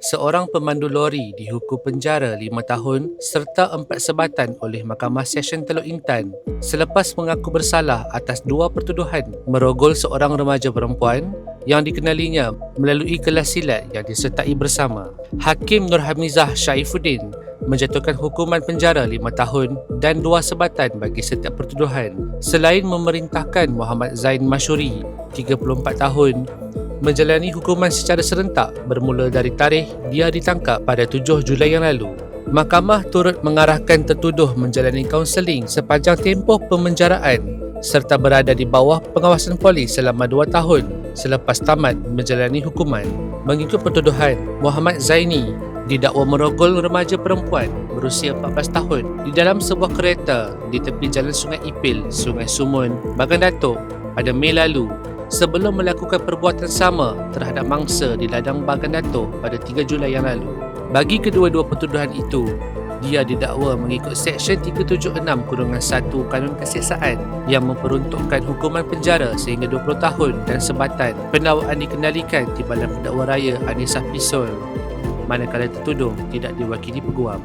Seorang pemandu lori dihukum penjara 5 tahun serta 4 sebatan oleh Mahkamah Session Teluk Intan selepas mengaku bersalah atas 2 pertuduhan merogol seorang remaja perempuan yang dikenalinya melalui kelas silat yang disertai bersama. Hakim Nur Hamizah Syaifuddin menjatuhkan hukuman penjara 5 tahun dan 2 sebatan bagi setiap pertuduhan, selain memerintahkan Muhammad Zain Masyuri, 34 tahun, menjalani hukuman secara serentak bermula dari tarikh dia ditangkap pada 7 Julai yang lalu. Mahkamah turut mengarahkan tertuduh menjalani kaunseling sepanjang tempoh pemenjaraan serta berada di bawah pengawasan polis selama 2 tahun selepas tamat menjalani hukuman. Mengikut pertuduhan, Muhammad Zaini didakwa merogol remaja perempuan berusia 14 tahun di dalam sebuah kereta di tepi jalan Sungai Ipil, Sungai Sumun, Bagan Datuk pada Mei lalu, sebelum melakukan perbuatan sama terhadap mangsa di ladang Bagan Datuk pada 3 Julai yang lalu. Bagi kedua-dua pertuduhan itu, dia didakwa mengikut Seksyen 376-1 Kanun Kesiasaan yang memperuntukkan hukuman penjara sehingga 20 tahun dan sebatan. Pendakwaan dikendalikan Timbalan Pendakwa Raya Anissa Pisul, manakala tertuduh tidak diwakili peguam.